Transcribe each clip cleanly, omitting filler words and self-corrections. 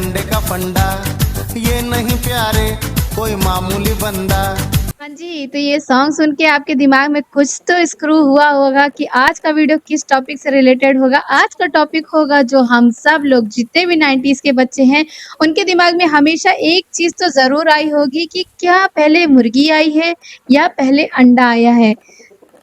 अंडे का फंडा, ये नहीं प्यारे कोई मामूली बंदा। हाँ जी, तो ये सॉन्ग सुन के आपके दिमाग में कुछ तो स्क्रू हुआ होगा कि आज का वीडियो किस टॉपिक से रिलेटेड होगा। आज का टॉपिक होगा जो हम सब लोग जितने भी 90s के बच्चे हैं, उनके दिमाग में हमेशा एक चीज़ तो ज़रूर आई होगी कि क्या पहले मुर्गी आई है या पहले अंडा आया है?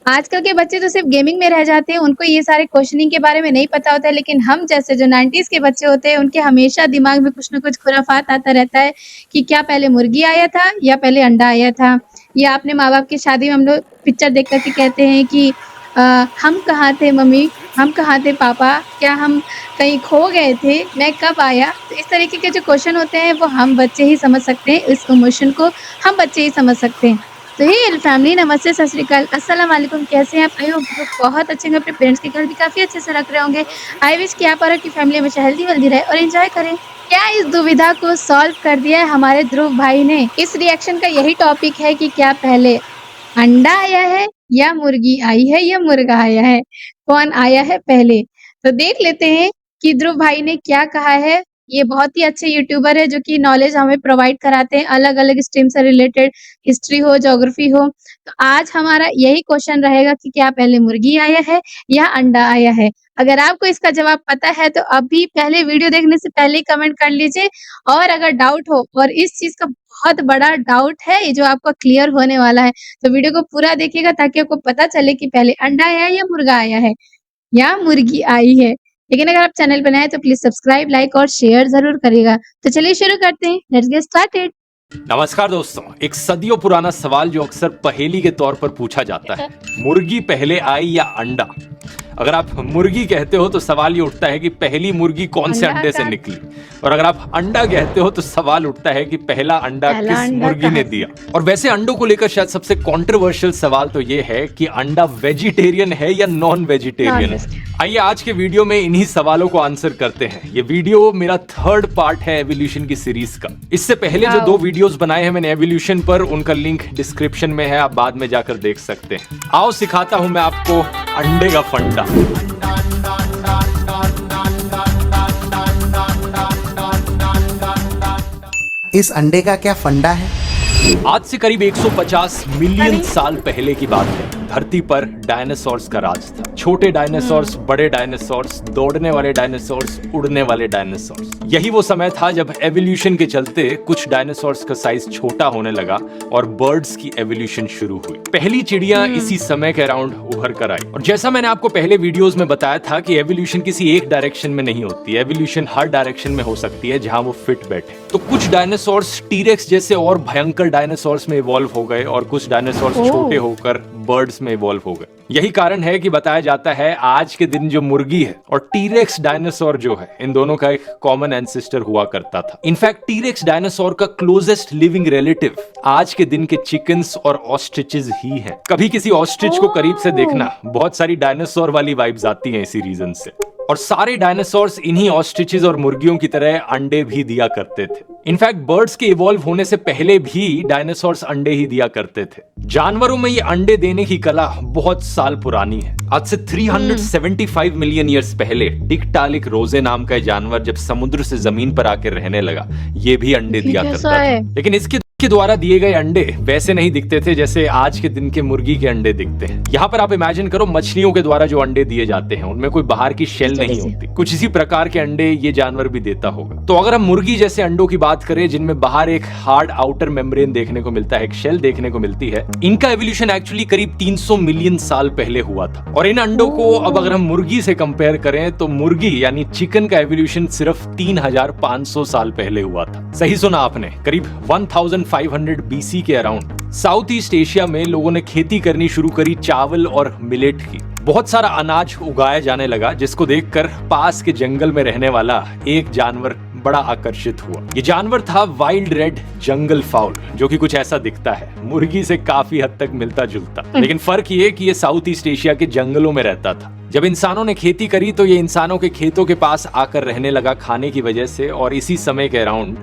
आजकल के बच्चे तो सिर्फ गेमिंग में रह जाते हैं, उनको ये सारे क्वेश्चनिंग के बारे में नहीं पता होता है, लेकिन हम जैसे जो 90s के बच्चे होते हैं, उनके हमेशा दिमाग में कुछ न कुछ खुराफात आता रहता है कि क्या पहले मुर्गी आया था या पहले अंडा आया था? या अपने माँ-बाप की शादी में हम लोग पिक्चर देख कर के कहते हैं कि हम कहाँ थे मम्मी? हम कहाँ थे पापा? क्या हम कहीं खो गए थे? मैं कब आया? तो इस तरीके के जो क्वेश्चन होते हैं, वो हम बच्चे ही समझ सकते हैं, इस इमोशन को हम बच्चे ही समझ सकते हैं। तो हे फैमिली, नमस्ते, सत श्री अकाल, अस्सलाम वालेकुम, कैसे हैं आप? आई होप आप बहुत अच्छे होंगे, अपने पेरेंट्स के घर भी काफ़ी अच्छे से रख रहे होंगे। आई विश कि आप और आपकी फैमिली हमेशा हेल्दी-वेल्दी रहे और एन्जॉय करें। क्या इस दुविधा को सॉल्व कर दिया है हमारे ध्रुव भाई ने? इस रिएक्शन का यही टॉपिक है कि क्या पहले अंडा आया है या मुर्गी आई है या मुर्गा आया है? कौन आया है पहले? तो देख लेते हैं कि ध्रुव भाई ने क्या कहा है। ये बहुत ही अच्छे यूट्यूबर है जो कि नॉलेज हमें प्रोवाइड कराते हैं, अलग-अलग स्ट्रीम से रिलेटेड, हिस्ट्री हो, ज्योग्राफी हो। तो आज हमारा यही क्वेश्चन रहेगा कि क्या पहले मुर्गी आया है या अंडा आया है? अगर आपको इसका जवाब पता है तो अभी पहले वीडियो देखने से पहले ही कमेंट कर लीजिए, और अगर डाउट हो, और इस चीज़ का बहुत बड़ा डाउट है ये जो आपका क्लियर होने वाला है, तो वीडियो को पूरा देखिएगा ताकि आपको पता चले कि पहले अंडा आया है या मुर्गा आया है या मुर्गी आई है। लेकिन अगर आप चैनल पर नए हैं तो प्लीज़ सब्सक्राइब, लाइक और शेयर ज़रूर करिएगा। तो चलिए शुरू करते हैं। Let's get started. नमस्कार दोस्तों, एक सदियों पुराना सवाल जो अक्सर पहेली के तौर पर पूछा जाता है, मुर्गी पहले आई या अंडा? अगर आप मुर्गी कहते हो तो सवाल ये उठता है कि पहली मुर्गी कौन से अंडे से निकली, और अगर आप अंडा कहते हो तो सवाल उठता है कि पहला अंडा किस मुर्गी ने दिया। और वैसे अंडों को लेकर शायद सबसे कंट्रोवर्शियल सवाल तो ये है कि अंडा वेजिटेरियन है या नॉन वेजिटेरियन है। आइए आज के वीडियो में इन्हीं सवालों को आंसर करते हैं। ये वीडियो मेरा थर्ड पार्ट है एवोल्यूशन की सीरीज का। इससे पहले जो 2 वीडियोस बनाए हैं मैंने एवोल्यूशन पर, उनका लिंक डिस्क्रिप्शन में है, आप बाद में जाकर देख सकते हैं। आओ सिखाता हूं मैं आपको अंडे का फंडा। इस अंडे का क्या फंडा है? आज से करीब 150 मिलियन साल पहले की बात है। धरती पर डायनासोर्स का राज था। छोटे डायनासोर्स, बड़े डायनासोर्स, दौड़ने वाले डायनासोर्स, उड़ने वाले डायनासोर्स। यही वो समय था जब एवोल्यूशन के चलते कुछ डायनासोर्स का साइज छोटा होने लगा और बर्ड्स की एवोल्यूशन शुरू हुई। पहली चिड़िया इसी समय के अराउंड उभर कर आई। और जैसा मैंने आपको पहले वीडियोस में बताया था कि एवोल्यूशन किसी एक डायरेक्शन में नहीं होती, एवोल्यूशन हर डायरेक्शन में हो सकती है जहां वो फिट बैठे। तो कुछ डायनासोर्स टीरेक्स जैसे और भयंकर डायनासोर्स में इवॉल्व हो गए और कुछ डायनासोर्स छोटे होकर बर्ड्स में इवॉल्व हो गए। यही कारण है कि बताया जाता है आज के दिन जो मुर्गी है और टीरेक्स डायनासोर जो है, इन दोनों का एक कॉमन एंसेस्टर हुआ करता था। इनफैक्ट टीरेक्स डायनासोर का क्लोजेस्ट लिविंग रिलेटिव आज के दिन के चिकन्स और ऑस्ट्रिचेस ही हैं। कभी किसी ऑस्ट्रिच को करीब से देखना, बहुत सारी डायनासोर वाली वाइब्स आती हैं इसी रीजन से। और सारे डायनासोर्स इन्हीं ऑस्ट्रिचेस और मुर्गियों की तरह अंडे भी दिया करते थे। इनफैक्ट बर्ड्स के इवॉल्व होने से पहले भी डायनासोर्स अंडे ही दिया करते थे। जानवरों में ये अंडे देने की कला बहुत साल पुरानी है। आज से 375 मिलियन ईयर्स पहले टिकटालिक रोजे नाम का जानवर जब समुद्र से जमीन पर आकर रहने लगा, ये भी अंडे दिया करता था। लेकिन इसके द्वारा दिए गए अंडे वैसे नहीं दिखते थे जैसे आज के दिन के मुर्गी के अंडे दिखते हैं। यहाँ पर आप इमेजिन करो, मछलियों के द्वारा जो अंडे दिए जाते हैं उनमें कोई बाहर की शेल नहीं होती। कुछ इसी प्रकार के अंडे ये जानवर भी देता होगा। तो अगर हम मुर्गी जैसे अंडों की बात करें जिनमें बाहर एक हार्ड आउटर मेम्ब्रेन देखने को मिलता है, एक शेल देखने को मिलती है, इनका एवोल्यूशन एक्चुअली करीब 300 मिलियन साल पहले हुआ था। और इन अंडों को अब अगर हम मुर्गी से कंपेयर करें तो मुर्गी यानी चिकन का एवोल्यूशन सिर्फ 3500 साल पहले हुआ था। सही सुना आपने, करीब 1500 BC के अराउंड साउथ ईस्ट एशिया में लोगों ने खेती करनी शुरू करी चावल और मिलेट की। बहुत सारा अनाज उगाया जाने लगा जिसको देखकर पास के जंगल में रहने वाला एक जानवर बड़ा आकर्षित हुआ। ये जानवर था वाइल्ड रेड जंगल फाउल, जो कि कुछ ऐसा दिखता है, मुर्गी से काफी हद तक मिलता जुलता। लेकिन फर्क ये कि ये साउथ ईस्ट एशिया के जंगलों में रहता था। जब इंसानों ने खेती करी तो ये इंसानों के खेतों के पास आकर रहने लगा खाने की वजह से, और इसी समय के अराउंड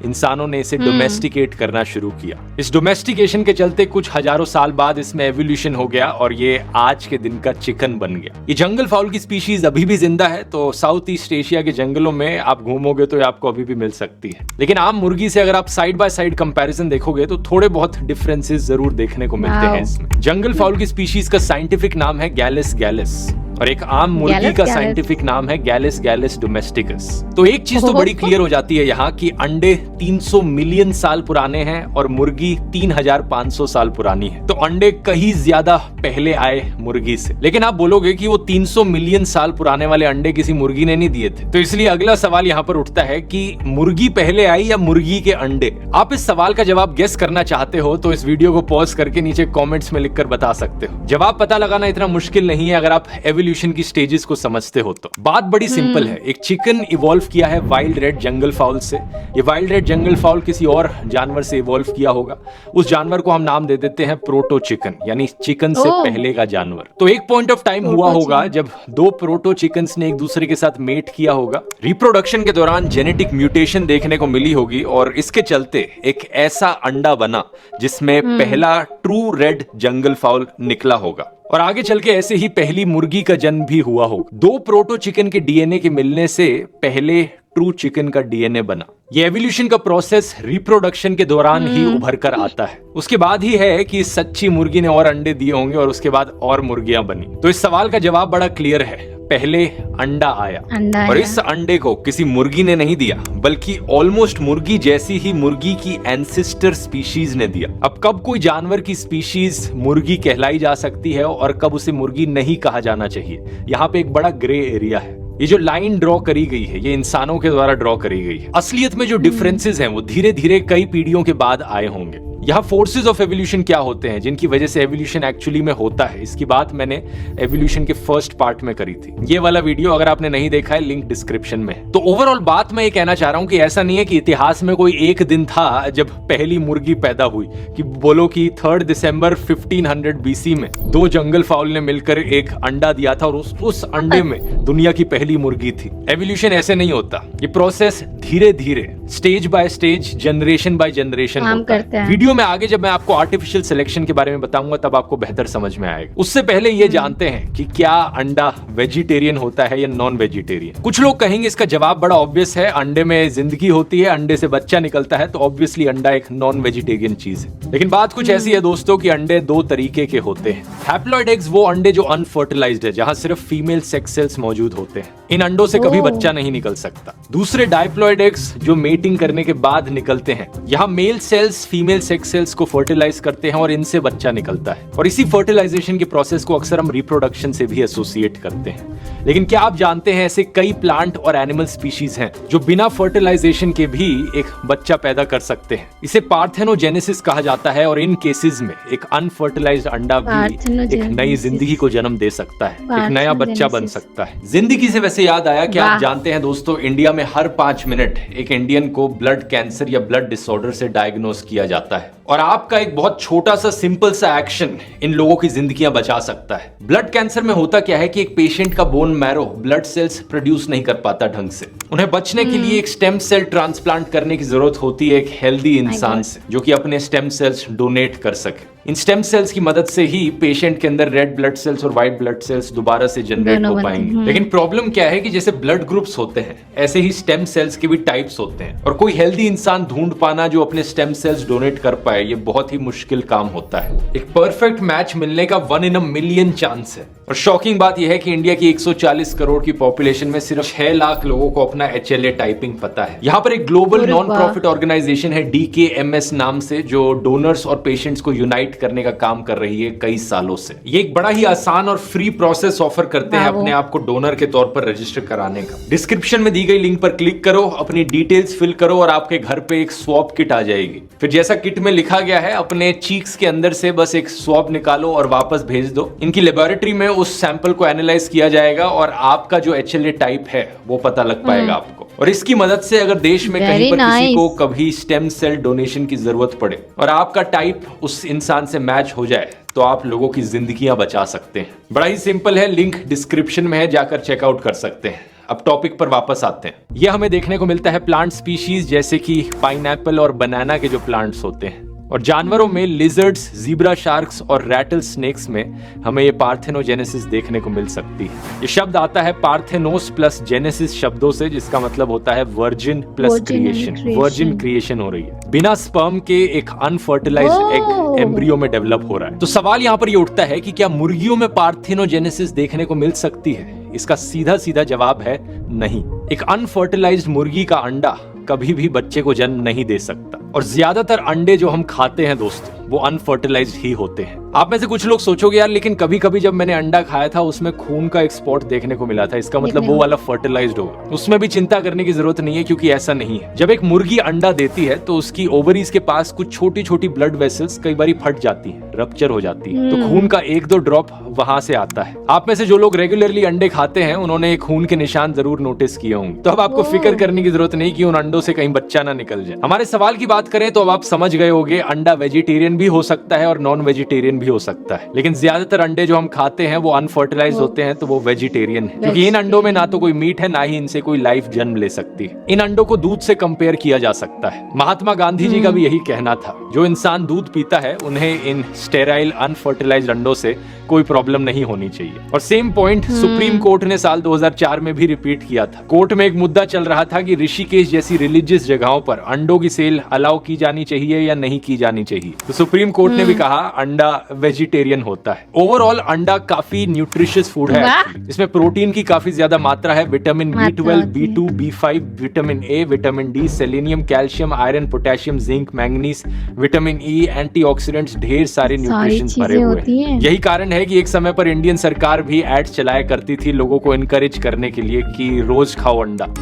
इंसानों ने इसे डोमेस्टिकेट करना शुरू किया। इस डोमेस्टिकेशन के चलते कुछ हजारों साल बाद इसमें एवोल्यूशन हो गया और ये आज के दिन का चिकन बन गया। ये जंगल फाउल की स्पीशीज अभी भी जिंदा है, तो साउथ ईस्ट एशिया के जंगलों में आप घूमोगे तो ये आपको अभी भी मिल सकती है। लेकिन आम मुर्गी से अगर आप साइड बाय साइड कंपैरिजन देखोगे तो थोड़े बहुत डिफरेंसेस जरूर देखने को मिलते हैं इसमें। जंगल फाउल की स्पीशीज का साइंटिफिक नाम है गैलिस गैलिस और एक आम मुर्गी का साइंटिफिक नाम है गैलिस गैलिस डोमेस्टिकस। तो एक चीज तो बड़ी क्लियर हो जाती है यहाँ कि अंडे 300 मिलियन साल पुराने हैं और मुर्गी 3500 साल पुरानी है। तो अंडे कहीं ज्यादा पहले आए मुर्गी से। लेकिन आप बोलोगे कि वो 300 मिलियन साल पुराने वाले अंडे किसी मुर्गी ने नहीं दिए थे। तो इसलिए अगला सवाल यहाँ पर उठता है कि मुर्गी पहले आई या मुर्गी के अंडे? आप इस सवाल का जवाब गेस करना चाहते हो तो इस वीडियो को पॉज करके नीचे कॉमेंट्स में लिखकर बता सकते हो। जवाब पता लगाना इतना मुश्किल नहीं है अगर आप एवोल्यूशन की स्टेजेस को समझते हो तो। बात बड़ी सिंपल है। एक चिकन इवॉल्व किया है वाइल्ड रेड जंगल फाउल से। ये वाइल्ड रेड जंगल फाउल किसी और जानवर से इवॉल्व किया होगा। उस जानवर को हम नाम दे देते हैं प्रोटो चिकन, यानी चिकन से पहले का जानवर। तो एक पॉइंट ऑफ टाइम हुआ होगा जब दो प्रोटो चिकन्स ने एक दूसरे के साथ मेट किया होगा। रिप्रोडक्शन के दौरान जेनेटिक म्यूटेशन देखने को मिली होगी और इसके चलते एक ऐसा अंडा बना जिसमें पहला ट्रू रेड जंगल फाउल निकला होगा। और आगे चल के ऐसे ही पहली मुर्गी का जन्म भी हुआ हो। दो प्रोटो चिकन के डीएनए के मिलने से पहले ट्रू चिकन का डीएनए बना। ये एवोल्यूशन का प्रोसेस रिप्रोडक्शन के दौरान ही उभर कर आता है। उसके बाद ही है कि सच्ची मुर्गी ने और अंडे दिए होंगे और उसके बाद और मुर्गियां बनी। तो इस सवाल का जवाब बड़ा क्लियर है, पहले अंडा आया और इस अंडे को किसी मुर्गी ने नहीं दिया बल्कि ऑलमोस्ट मुर्गी जैसी ही मुर्गी की एंसेस्टर स्पीशीज ने दिया। अब कब कोई जानवर की स्पीशीज मुर्गी कहलाई जा सकती है और कब उसे मुर्गी नहीं कहा जाना चाहिए, यहाँ पे एक बड़ा ग्रे एरिया है। ये जो लाइन ड्रॉ करी गई है ये इंसानों के द्वारा ड्रॉ करी गई है। असलियत में जो डिफरेंसेस हैं वो धीरे धीरे कई पीढ़ियों के बाद आए होंगे। यहाँ फोर्सेस ऑफ एवोल्यूशन क्या होते हैं जिनकी वजह से एवोल्यूशन एक्चुअली में होता है, इसकी बात मैंने एवोल्यूशन के फर्स्ट पार्ट में करी थी। ये वाला वीडियो अगर आपने नहीं देखा है लिंक डिस्क्रिप्शन में। तो ओवरऑल बात मैं ये कहना चाह रहा हूँ कि ऐसा नहीं है कि इतिहास में कोई एक दिन था जब पहली मुर्गी पैदा हुई कि बोलो कि 3 दिसंबर 1500 BC में दो जंगल फाउल ने मिलकर एक अंडा दिया था और उस अंडे में दुनिया की पहली मुर्गी थी। एवोल्यूशन ऐसे नहीं होता, ये प्रोसेस धीरे धीरे stage by stage generation by generation होता है। वीडियो में आगे जब मैं आपको आर्टिफिशियल सिलेक्शन के बारे में बताऊंगा तब आपको बेहतर समझ में आएगा। उससे पहले ये जानते हैं कि क्या अंडा वेजिटेरियन होता है या नॉन वेजिटेरियन। कुछ लोग कहेंगे इसका जवाब बड़ा ऑब्वियस है, अंडे में जिंदगी होती है, अंडे से बच्चा निकलता है, तो ऑब्वियसली अंडा एक नॉन वेजिटेरियन चीज है। लेकिन बात कुछ ऐसी है दोस्तों कि अंडे दो तरीके के होते हैं। हैप्लॉइड एग्स वो अंडे जो अनफर्टिलाइज्ड है, जहां सिर्फ फीमेल सेक्स सेल्स मौजूद होते हैं। इन अंडों से कभी बच्चा नहीं निकल सकता। दूसरे डायप्लॉइड एग्स जो मेटिंग करने के बाद निकलते हैं। यहाँ male cells female sex cells को फर्टिलाइज करते हैं और इनसे बच्चा निकलता है। और इसी फर्टिलाइजेशन के प्रोसेस को अक्सर हम रिप्रोडक्शन से भी एसोसिएट करते हैं। लेकिन क्या आप जानते हैं ऐसे कई प्लांट और एनिमल स्पीशीज हैं जो बिना फर्टिलाइजेशन के भी एक बच्चा पैदा कर सकते हैं। इसे पार्थेनोजेनेसिस कहा जाता है और इन केसेस में एक अनफर्टिलाइज्ड अंडा भी एक नई जिंदगी को जन्म दे सकता है, एक नया बच्चा बन सकता है। जिंदगी से वैसे याद आया कि आप जानते हैं दोस्तों इंडिया में हर 5 मिनट एक इंडियन को ब्लड कैंसर या ब्लड डिसऑर्डर से डायग्नोस किया जाता है। और आपका एक बहुत छोटा सा सिंपल सा एक्शन इन लोगों की जिंदगियां बचा सकता है। ब्लड कैंसर में होता क्या है कि एक पेशेंट का bone marrow blood cells produce नहीं कर पाता ढंग से। उन्हें बचने के लिए एक स्टेम सेल ट्रांसप्लांट करने की जरूरत होती है एक हेल्दी इंसान से जो कि अपने स्टेम सेल्स डोनेट कर सके। इन स्टेम सेल्स की मदद से ही पेशेंट के अंदर रेड ब्लड सेल्स और व्हाइट ब्लड सेल्स दोबारा से जनरेट हो पाएंगे। लेकिन प्रॉब्लम क्या है कि जैसे ब्लड ग्रुप्स होते हैं ऐसे ही स्टेम सेल्स के भी टाइप्स होते हैं और कोई हेल्दी इंसान ढूंढ पाना जो अपने स्टेम सेल्स डोनेट कर पाए ये बहुत ही मुश्किल काम होता है। एक परफेक्ट मैच मिलने का 1 in a million चांस है। और शॉकिंग बात यह है कि इंडिया की 140 करोड़ की पॉपुलेशन में सिर्फ 6 लाख लोगों को अपना HLA टाइपिंग पता है। यहाँ पर एक ग्लोबल नॉन प्रॉफिट ऑर्गेनाइजेशन है DKMS नाम से जो डोनर्स और पेशेंट्स को यूनाइट करने का काम कर रही है कई सालों से। ये एक बड़ा ही आसान और फ्री प्रोसेस ऑफर करते हैं अपने आप को डोनर के तौर पर रजिस्टर कराने का। डिस्क्रिप्शन में दी गई लिंक पर क्लिक करो, अपनी डिटेल्स फिल करो और आपके घर पे एक स्वैब किट आ जाएगी। फिर जैसा किट में लिखा गया है अपने चीक्स के अंदर से बस एक स्वैब निकालो और वापस भेज दो। इनकी लेबोरेटरी में उस सैंपल को एनालाइज किया जाएगा और आपका जो HLA टाइप है वो पता लग पाएगा आपको। और इसकी मदद से अगर देश में कहीं पर किसी को कभी स्टेम सेल डोनेशन की जरूरत पड़े और आपका टाइप उस इंसान से मैच हो जाए तो आप लोगों की जिंदगियां बचा सकते हैं। बड़ा ही सिंपल है, लिंक डिस्क्रिप्शन में है, जाकर चेकआउट कर सकते हैं। अब टॉपिक पर वापस आते हैं। यह हमें देखने को मिलता है प्लांट स्पीशीज जैसे कि पाइनएप्पल और बनाना के जो प्लांट्स होते हैं, और जानवरों में लिजर्ड्स, जीब्रा शार्क्स और रैटल स्नेक्स में हमें ये पार्थेनोजेनेसिस देखने को मिल सकती है। ये शब्द आता है पार्थेनोस प्लस जेनेसिस शब्दों से, जिसका मतलब होता है virgin plus creation. Virgin creation हो रही है, बिना स्पर्म के एक अनफर्टिलाइज्ड एग एम्ब्रियो में डेवलप हो रहा है। तो सवाल यहाँ पर ये उठता है कि क्या मुर्गियों में पार्थेनोजेनेसिस देखने को मिल सकती है? इसका सीधा सीधा जवाब है नहीं। एक अनफर्टिलाइज्ड मुर्गी का अंडा कभी भी बच्चे को जन्म नहीं दे सकता, और ज्यादातर अंडे जो हम खाते हैं दोस्तों वो अनफर्टिलाइज्ड ही होते हैं। आप में से कुछ लोग सोचोगे यार लेकिन कभी कभी जब मैंने अंडा खाया था उसमें खून का एक स्पॉट देखने को मिला था, इसका मतलब वो वाला फर्टिलाइज्ड होगा। उसमें भी चिंता करने की जरूरत नहीं है, क्योंकि ऐसा नहीं है। जब एक मुर्गी अंडा देती है तो उसकी ओवरीज के पास कुछ छोटी छोटी ब्लड वेसल्स कई बार फट जाती है, रप्चर हो जाती है, तो खून का 1-2 ड्रॉप वहां से आता है। आप में से जो लोग रेगुलरली अंडे खाते हैं उन्होंने खून के निशान जरूर नोटिस किए होंगे। तो अब आपको फिक्र करने की जरूरत नहीं कि उन अंडों से कहीं बच्चा ना निकल जाए। हमारे सवाल की बात करें तो अब आप समझ गए होंगे, अंडा वेजिटेरियन भी हो सकता है और नॉन वेजिटेरियन भी हो सकता है, लेकिन ज्यादातर अंडे जो हम खाते हैं वो अनफर्टिलाइज्ड होते हैं, तो वो वेजिटेरियन है, क्योंकि इन अंडों में ना तो कोई मीट है, ना ही इनसे कोई लाइफ जन्म ले सकती है। इन अंडों को दूध से कंपेयर किया जा सकता है। महात्मा गांधी जी का भी यही कहना था, जो इंसान दूध पीता है उन्हें इन स्टेराइल अनफर्टिलाइज्ड अंडों से कोई प्रॉब्लम नहीं होनी चाहिए। और सेम पॉइंट सुप्रीम कोर्ट ने साल 2004 में भी रिपीट किया था। कोर्ट में एक मुद्दा चल रहा था कि ऋषिकेश जैसी रिलीजियस जगहों पर अंडों की सेल अलाउ की जानी चाहिए या नहीं की जानी चाहिए। तो सुप्रीम कोर्ट ने भी कहा अंडा वेजिटेरियन होता है। ओवरऑल अंडा काफी न्यूट्रिशियस फूड है। इसमें प्रोटीन की काफी ज्यादा मात्रा है, vitamin B12, B2, B5, vitamin A, vitamin D, selenium, calcium, iron, potassium, zinc, manganese, vitamin E, antioxidants, ढेर सारे न्यूट्रिशंस भरे हुए हैं। यही कारण है कि एक समय पर इंडियन सरकार भी एड्स चलाया करती थी लोगों को इनकरेज करने के लिए कि रोज खाओ अंडा।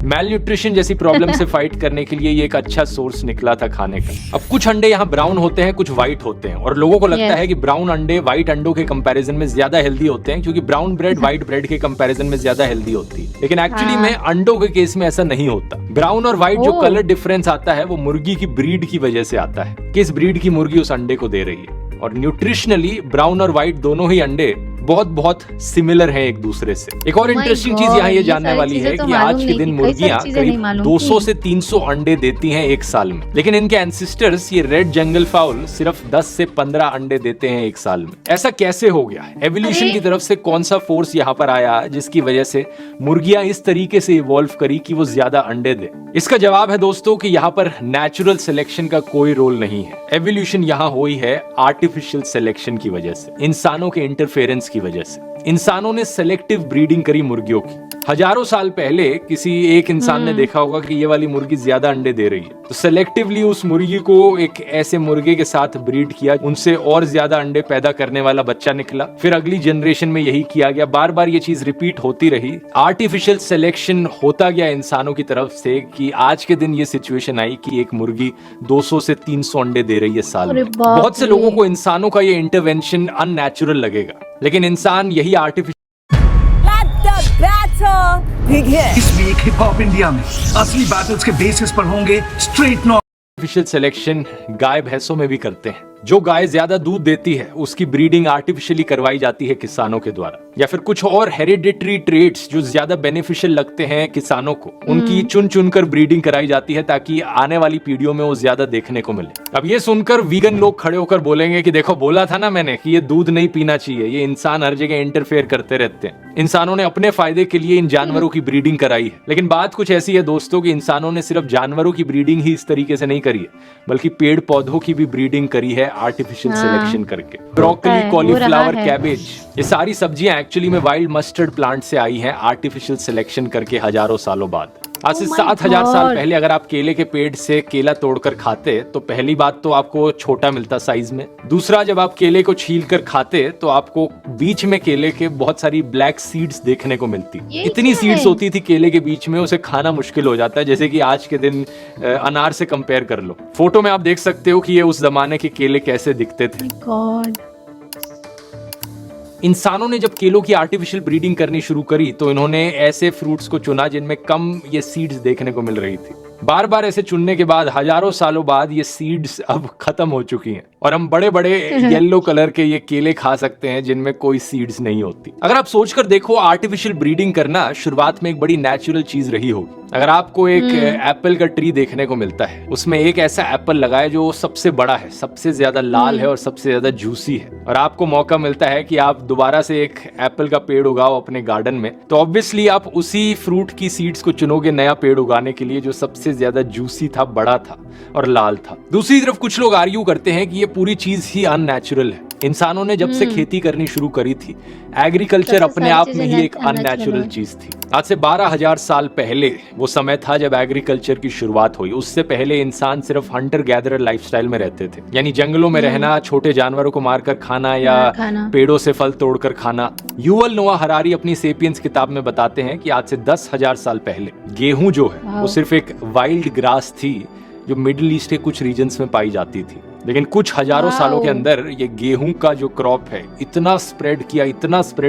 मैल न्यूट्रिशन जैसी प्रॉब्लम से फाइट करने के लिए ये एक अच्छा सोर्स निकला था खाने का। अब कुछ अंडे यहाँ ब्राउन होते हैं, कुछ व्हाइट होते हैं, और लोगों को लगता है कि ब्राउन अंडे व्हाइट अंडों के कंपैरिजन में ज्यादा हेल्दी होते हैं, क्योंकि ब्राउन ब्रेड व्हाइट ब्रेड के कंपैरिजन में ज्यादा हेल्दी होती है। लेकिन एक्चुअली में अंडों के केस में ऐसा नहीं होता। ब्राउन और व्हाइट जो कलर डिफरेंस आता है वो मुर्गी की ब्रीड की वजह से आता है, किस ब्रीड की मुर्गी उस अंडे को दे रही है। और न्यूट्रिशनली ब्राउन और व्हाइट दोनों ही अंडे बहुत सिमिलर हैं एक दूसरे से। एक और इंटरेस्टिंग चीज यहाँ ये जानने वाली है कि आज के दिन मुर्गियां करीब 200 से 300 अंडे देती हैं एक साल में, लेकिन इनके एंसेस्टर्स ये रेड जंगल फाउल सिर्फ 10 से 15 अंडे देते हैं एक साल में। ऐसा कैसे हो गया? एवोल्यूशन की तरफ से कौन सा फोर्स यहाँ पर आया जिसकी वजह से मुर्गियां इस तरीके से इवॉल्व करी कि वो ज्यादा अंडे दे? इसका जवाब है दोस्तों कि यहाँ पर नेचुरल सिलेक्शन का कोई रोल नहीं है। एवोल्यूशन यहाँ हुई है आर्टिफिशियल सिलेक्शन की वजह से, इंसानों के इंटरफेरेंस की वजह से। इंसानों ने सेलेक्टिव ब्रीडिंग करी मुर्गियों की। हजारों साल पहले किसी एक इंसान ने देखा होगा कि ये वाली मुर्गी ज्यादा अंडे दे रही है, तो सेलेक्टिवली उस मुर्गी को एक ऐसे मुर्गे के साथ ब्रीड किया, उनसे और ज्यादा अंडे पैदा करने वाला बच्चा निकला। फिर अगली जनरेशन में यही किया गया, बार बार ये चीज रिपीट होती रही। आर्टिफिशियल सिलेक्शन होता गया इंसानों की तरफ से कि आज के दिन ये सिचुएशन आई कि एक मुर्गी 200 से 300 अंडे दे रही है साल में। बहुत से लोगों को इंसानों का ये इंटरवेंशन अननेचुरल लगेगा, लेकिन इंसान यही आर्टिफिशियल इस वीक हिप हॉप इंडिया में असली बैटल्स के बेसिस पर होंगे स्ट्रेट नॉट। आर्टिफिशियल सिलेक्शन गाय भैंसों में भी करते हैं। जो गाय ज्यादा दूध देती है उसकी ब्रीडिंग आर्टिफिशियली करवाई जाती है किसानों के द्वारा, या फिर कुछ और हेरिडिटरी ट्रेट्स जो ज्यादा बेनिफिशियल लगते हैं किसानों को, उनकी चुन चुनकर ब्रीडिंग कराई जाती है ताकि आने वाली पीढ़ियों में वो ज्यादा देखने को मिले। अब ये सुनकर वीगन लोग खड़े होकर बोलेंगे कि देखो बोला था ना मैंने कि ये दूध नहीं पीना चाहिए, ये इंसान हर जगह इंटरफेयर करते रहते हैं, इंसानों ने अपने फायदे के लिए इन जानवरों की ब्रीडिंग कराई है। लेकिन बात कुछ ऐसी है दोस्तों कि इंसानों ने सिर्फ जानवरों की ब्रीडिंग ही इस तरीके से नहीं करी है, बल्कि पेड़ पौधों की भी ब्रीडिंग करी है आर्टिफिशियल सिलेक्शन करके। ब्रोकली, कॉलीफ्लावर, कैबेज, ये सारी सब्जियां एक्चुअली में वाइल्ड मस्टर्ड प्लांट से आई हैं आर्टिफिशियल सिलेक्शन करके हजारों सालों बाद। आज से 7000 साल पहले अगर आप केले के पेड़ से केला तोड़कर खाते तो पहली बात तो आपको छोटा मिलता साइज में, दूसरा जब आप केले को छील कर खाते तो आपको बीच में केले के बहुत सारी ब्लैक सीड्स देखने को मिलती। इतनी सीड्स होती थी केले के बीच में, उसे खाना मुश्किल हो जाता है, जैसे कि आज के दिन अनार से कंपेयर कर लो। फोटो में आप देख सकते हो कि ये उस जमाने के केले कैसे दिखते थे। इंसानों ने जब केलों की आर्टिफिशियल ब्रीडिंग करनी शुरू करी तो इन्होंने ऐसे फ्रूट्स को चुना जिनमें कम ये सीड्स देखने को मिल रही थी। बार बार ऐसे चुनने के बाद हजारों सालों बाद ये सीड्स अब खत्म हो चुकी हैं और हम बड़े बड़े येलो कलर के ये केले खा सकते हैं जिनमें कोई सीड्स नहीं होती। अगर आप सोचकर देखो, आर्टिफिशियल ब्रीडिंग करना शुरुआत में एक बड़ी नेचुरल चीज रही होगी। अगर आपको एक एप्पल का ट्री देखने को मिलता है, उसमें एक ऐसा एप्पल लगाए जो सबसे बड़ा है, सबसे ज्यादा लाल है और सबसे ज्यादा जूसी है, और आपको मौका मिलता है कि आप दोबारा से एक एप्पल का पेड़ उगाओ अपने गार्डन में, तो ऑब्वियसली आप उसी फ्रूट की सीड्स को चुनोगे नया पेड़ उगाने के लिए जो सबसे ज्यादा जूसी था, बड़ा था और लाल था। दूसरी तरफ कुछ लोग आर्ग्यू करते हैं कि ये पूरी चीज ही अननेचुरल है। इंसानों ने जब से खेती करनी शुरू करी थी, एग्रीकल्चर अपने आप में ही एक अननेचुरल चीज थी। आज से 12,000 साल पहले वो समय था जब एग्रीकल्चर की शुरुआत हुई। उससे पहले इंसान सिर्फ हंटर गैदरर लाइफस्टाइल में रहते थे, यानी जंगलों में रहना, छोटे जानवरों को मारकर खाना या पेड़ों से फल तोड़कर खाना। युवल नोआ हरारी अपनी सेपियंस किताब में बताते हैं कि आज से 10,000 साल पहले गेहूं जो है वो सिर्फ एक वाइल्ड ग्रास थी जो मिडिल ईस्ट के कुछ रीजन्स में पाई जाती थी, लेकिन कुछ हजारों सालों के अंदर ये गेहूं का जो क्रॉप है इतना स्प्रेड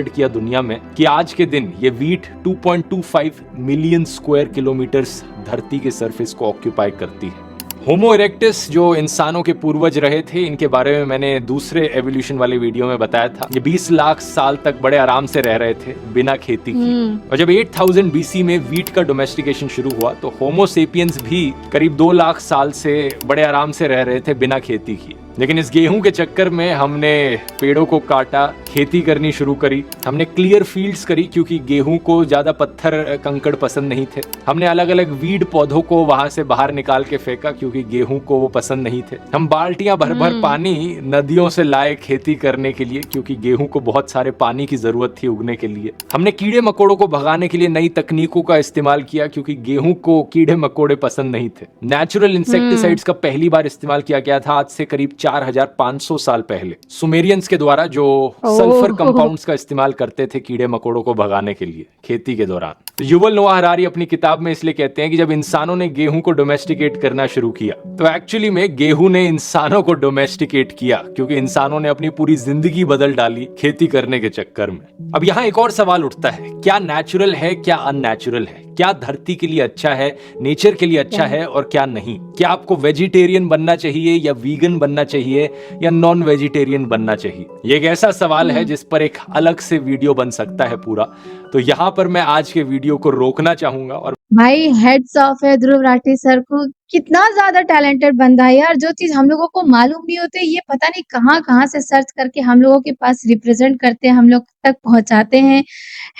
किया दुनिया में कि आज के दिन ये वीट 2.25 मिलियन स्क्वायर किलोमीटर्स धरती के सरफेस को ऑक्यूपाई करती है। होमो इरेक्टस जो इंसानों के पूर्वज रहे थे, इनके बारे में मैंने दूसरे एवोल्यूशन वाले वीडियो में बताया था। ये 20 लाख साल तक बड़े आराम से रह रहे थे बिना खेती की, और जब 8000 BC में वीट का डोमेस्टिकेशन शुरू हुआ तो होमो सेपियंस भी करीब 2 लाख साल से बड़े आराम से रह रहे थे बिना खेती की। लेकिन इस गेहूं के चक्कर में हमने पेड़ों को काटा, खेती करनी शुरू करी, हमने क्लियर फील्ड्स करी क्योंकि गेहूं को ज्यादा पत्थर कंकड़ पसंद नहीं थे। हमने अलग अलग वीड पौधों को वहां से बाहर निकाल के फेंका क्योंकि गेहूं को वो पसंद नहीं थे। हम बाल्टियां भर भर पानी नदियों से लाए खेती करने के लिए क्योंकि गेहूं को बहुत सारे पानी की जरूरत थी उगने के लिए। हमने कीड़े मकोड़ों को भगाने के लिए नई तकनीकों का इस्तेमाल किया क्योंकि गेहूं को कीड़े मकोड़े पसंद नहीं थे। नेचुरल इंसेक्टिसाइड्स का पहली बार इस्तेमाल किया गया था आज से करीब 4500 साल पहले सुमेरियंस के द्वारा, जो सल्फर कंपाउंड्स का इस्तेमाल करते थे कीड़े मकोड़ों को भगाने के लिए खेती के दौरान। तो युवल नोआ हरारी अपनी किताब में इसलिए कहते हैं कि जब इंसानों ने गेहूं को डोमेस्टिकेट करना शुरू किया तो एक्चुअली में गेहूं ने इंसानों को डोमेस्टिकेट किया, क्योंकि इंसानों ने अपनी पूरी जिंदगी बदल डाली खेती करने के चक्कर में। अब यहाँ एक और सवाल उठता है, क्या नेचुरल है, क्या अननेचुरल है? क्या धरती के लिए अच्छा है, नेचर के लिए अच्छा है और क्या नहीं? क्या आपको वेजिटेरियन बनना चाहिए या वीगन बनना चाहिए या नॉन वेजिटेरियन बनना चाहिए? ये एक ऐसा सवाल है जिस पर एक अलग से वीडियो बन सकता है पूरा। तो यहाँ पर मैं आज के वीडियो को रोकना चाहूंगा और भाई हेड्स ऑफ है ध्रुव राठी सर को, कितना ज्यादा टैलेंटेड बंदा है यार। जो चीज हम लोगों को मालूम नहीं होते ये पता नहीं कहाँ कहाँ से सर्च करके हम लोगों के पास रिप्रेजेंट करते हैं, हम लोग तक पहुंचाते हैं।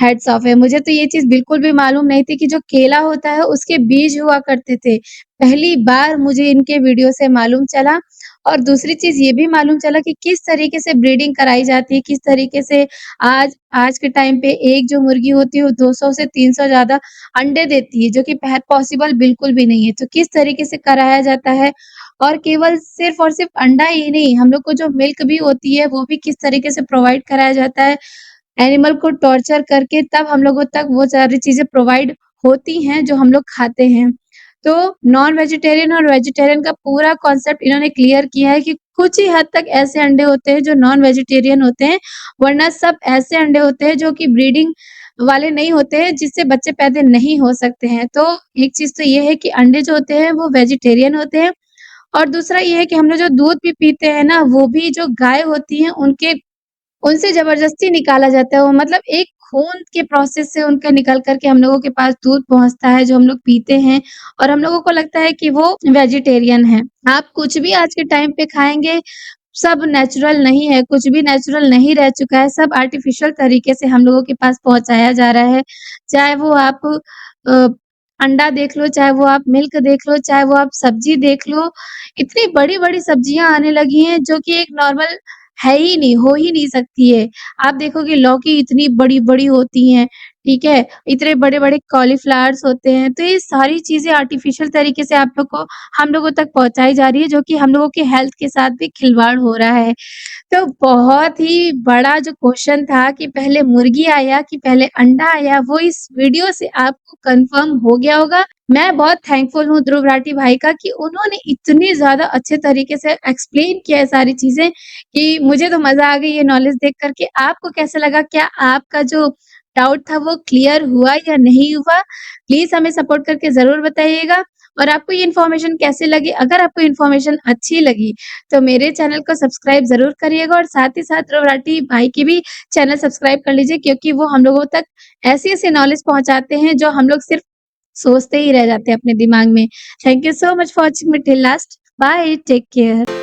हेड्स ऑफ है। मुझे तो ये चीज बिल्कुल भी मालूम नहीं थी कि जो केला होता है उसके बीज हुआ करते थे। पहली बार मुझे इनके वीडियो से मालूम चला। और दूसरी चीज ये भी मालूम चला कि किस तरीके से ब्रीडिंग कराई जाती है, किस तरीके से आज के टाइम पे एक जो मुर्गी होती है वो 200 से 300 ज्यादा अंडे देती है, जो कि पॉसिबल बिल्कुल भी नहीं है। तो किस तरीके से कराया जाता है, और केवल सिर्फ और सिर्फ अंडा ही नहीं, हम लोग को जो मिल्क भी होती है वो भी किस तरीके से प्रोवाइड कराया जाता है। एनिमल को टॉर्चर करके तब हम लोगों तक वो सारी चीजें प्रोवाइड होती हैं जो हम लोग खाते हैं। तो नॉन वेजिटेरियन और वेजिटेरियन का पूरा कॉन्सेप्ट इन्होंने क्लियर किया है कि कुछ ही हद तक ऐसे अंडे होते हैं जो नॉन वेजिटेरियन होते हैं, वरना सब ऐसे अंडे होते हैं जो कि ब्रीडिंग वाले नहीं होते हैं, जिससे बच्चे पैदा नहीं हो सकते हैं। तो एक चीज तो ये है कि अंडे जो होते हैं वो वेजिटेरियन होते हैं, और दूसरा ये है कि हम लोग जो दूध भी पीते हैं ना, वो भी जो गाय होती है उनसे जबरदस्ती निकाला जाता है। वो मतलब एक खून के प्रोसेस से उनका निकल करके हम लोगों के पास दूध पहुंचता है जो हम लोग पीते हैं, और हम लोगों को लगता है कि वो वेजिटेरियन है। आप कुछ भी आज के टाइम पे खाएंगे सब नेचुरल नहीं है, कुछ भी नेचुरल नहीं रह चुका है, सब आर्टिफिशियल तरीके से हम लोगों के पास पहुंचाया जा रहा है। चाहे वो आप अंडा देख लो, चाहे वो आप मिल्क देख लो, चाहे वो आप सब्जी देख लो, इतनी बड़ी-बड़ी सब्जियां आने लगी हैं जो कि एक नॉर्मल है ही नहीं, हो ही नहीं सकती है। आप देखोगे लौकी इतनी बड़ी-बड़ी होती हैं, ठीक है? इतने बड़े-बड़े कॉलीफ्लावर्स होते हैं। तो ये सारी चीज़ें आर्टिफिशियल तरीके से हम लोगों तक पहुँचाई जा रही है, जो कि हम लोगों के हेल्थ के साथ भी खिलवाड़ हो रहा है। तो बहुत ही बड़ा जो क्वेश्चन था कि पहले मुर्गी आया कि पहले अंडा आया, वो इस वीडियो से आपको कन्फर्म हो गया होगा। मैं बहुत थैंकफुल हूँ ध्रुव राठी भाई का कि उन्होंने इतनी ज़्यादा अच्छे तरीके से एक्सप्लेन किया है सारी चीज़ें, कि मुझे तो मज़ा आ गई ये नॉलेज देख कर के। आपको कैसा लगा? क्या आपका जो डाउट था वो क्लियर हुआ या नहीं हुआ? प्लीज़ हमें सपोर्ट करके ज़रूर बताइएगा। और आपको ये इन्फॉर्मेशन कैसी लगी? अगर आपको इन्फॉर्मेशन अच्छी लगी तो मेरे चैनल को सब्सक्राइब ज़रूर करिएगा और साथ ही साथ रवराटी भाई की भी चैनल सब्सक्राइब कर लीजिए, क्योंकि वो हम लोगों तक ऐसी-ऐसी नॉलेज पहुँचाते हैं जो हम लोग सिर्फ सोचते ही रह जाते हैं अपने दिमाग में। Thank you so much for watching me till last. Bye, take care.